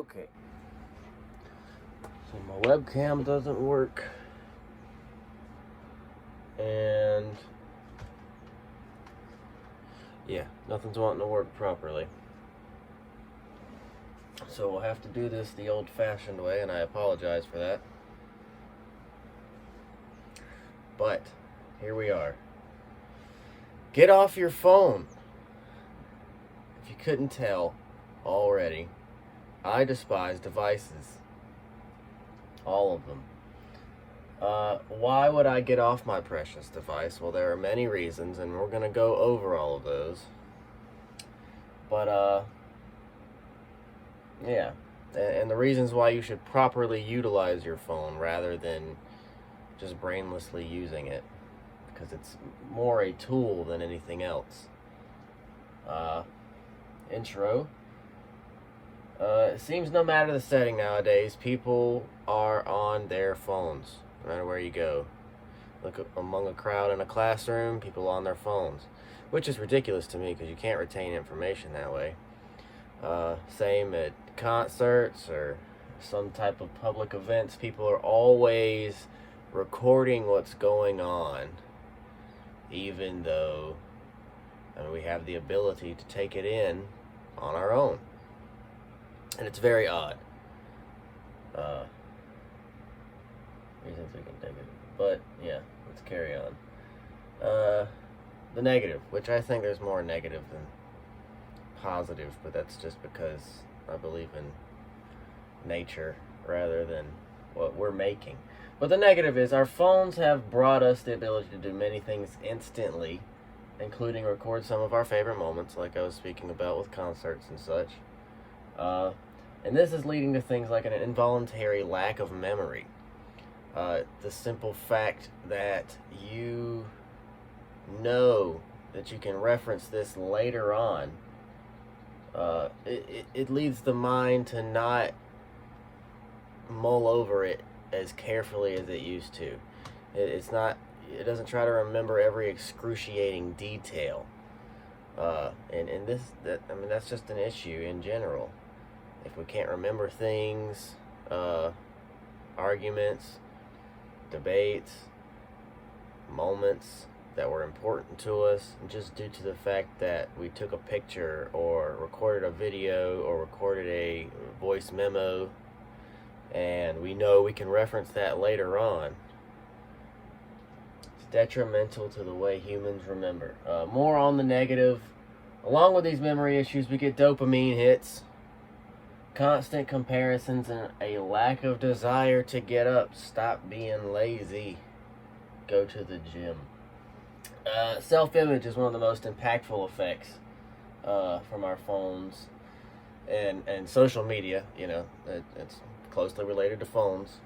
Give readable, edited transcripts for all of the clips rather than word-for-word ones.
Okay. So my webcam doesn't work. And yeah, nothing's wanting to work properly. So we'll have to do this the old-fashioned way, and I apologize for that. But here we are. Get off your phone. If you couldn't tell already, I despise devices. All of them. Why would I get off my precious device? Well, there are many reasons, and we're going to go over all of those. But, yeah. And the reasons why you should properly utilize your phone rather than just brainlessly using it. Because it's more a tool than anything else. Intro. It seems no matter the setting nowadays, people are on their phones, no matter where you go. Look among a crowd in a classroom, people on their phones, which is ridiculous to me because you can't retain information that way. Same at concerts or some type of public events, people are always recording what's going on, even though we have the ability to take it in on our own. And it's very odd. Reasons we can take it. But, yeah, let's carry on. The negative, which I think there's more negative than positive, but that's just because I believe in nature rather than what we're making. But the negative is our phones have brought us the ability to do many things instantly, including record some of our favorite moments, like I was speaking about with concerts and such. And this is leading to things like an involuntary lack of memory. The simple fact that you know that you can reference this later on, it leads the mind to not mull over it as carefully as it used to. It doesn't try to remember every excruciating detail. And that's just an issue in general. If we can't remember things, arguments, debates, moments that were important to us, just due to the fact that we took a picture or recorded a video or recorded a voice memo, and we know we can reference that later on, it's detrimental to the way humans remember. More on the negative. Along with these memory issues, we get dopamine hits, constant comparisons, and a lack of desire to get up. Stop being lazy. Go to the gym. Self-image is one of the most impactful effects from our phones and social media. It's closely related to phones.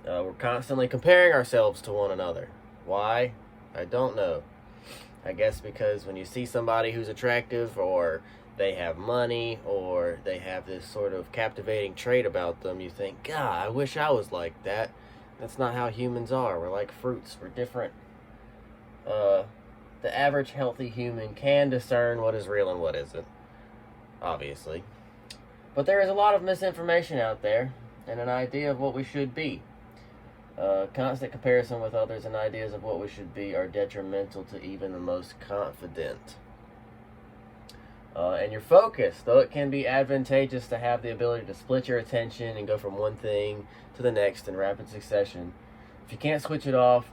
We're constantly comparing ourselves to one another. Why? I don't know. I guess because when you see somebody who's attractive, or they have money, or they have this sort of captivating trait about them, you think, God, I wish I was like that. That's not how humans are. We're like fruits. We're different. The average healthy human can discern what is real and what isn't, obviously. But there is a lot of misinformation out there, and an idea of what we should be. Constant comparison with others and ideas of what we should be are detrimental to even the most confident. And your focus, though it can be advantageous to have the ability to split your attention and go from one thing to the next in rapid succession, if you can't switch it off,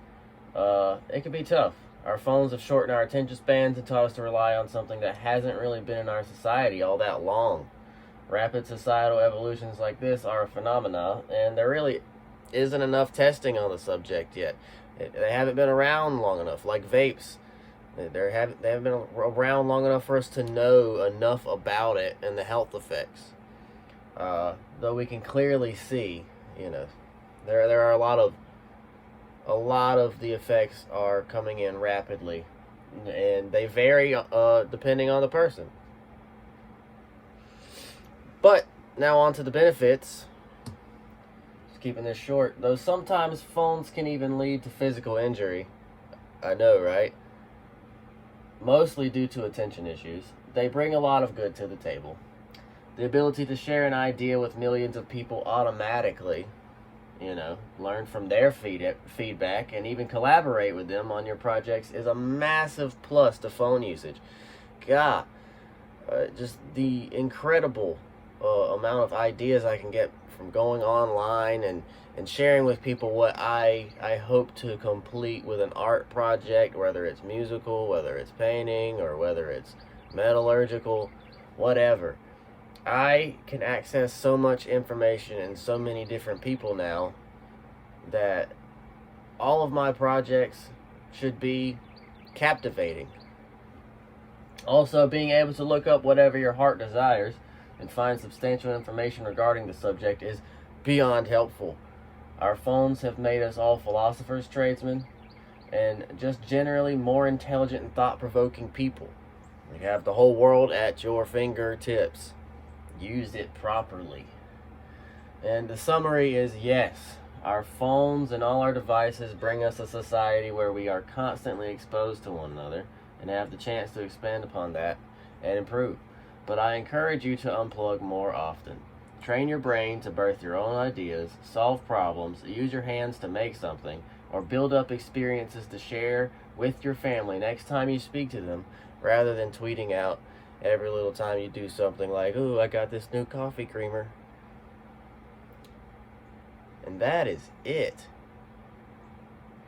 it can be tough. Our phones have shortened our attention spans and taught us to rely on something that hasn't really been in our society all that long. Rapid societal evolutions like this are a phenomena, and there really isn't enough testing on the subject yet. They haven't been around long enough, like vapes. They haven't been around long enough for us to know enough about it and the health effects. Though we can clearly see, there are a lot of the effects are coming in rapidly, and they vary depending on the person. But now on to the benefits. Just keeping this short, though sometimes phones can even lead to physical injury. I know, right? Mostly due to attention issues. They bring a lot of good to the table. the ability to share an idea with millions of people automatically, learn from their feedback, and even collaborate with them on your projects is a massive plus to phone usage. God, just the incredible amount of ideas I can get from going online and sharing with people what I hope to complete with an art project, whether it's musical, whether it's painting, or whether it's metallurgical, whatever. I can access so much information and so many different people now that all of my projects should be captivating. Also, being able to look up whatever your heart desires and find substantial information regarding the subject is beyond helpful. Our phones have made us all philosophers, tradesmen, and just generally more intelligent and thought-provoking people. You have the whole world at your fingertips. Use it properly. And the summary is yes, our phones and all our devices bring us a society where we are constantly exposed to one another and have the chance to expand upon that and improve. But I encourage you to unplug more often. Train your brain to birth your own ideas, solve problems, use your hands to make something, or build up experiences to share with your family next time you speak to them, rather than tweeting out every little time you do something like, "Ooh, I got this new coffee creamer." And that is it.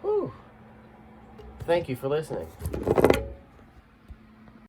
Whew. Thank you for listening.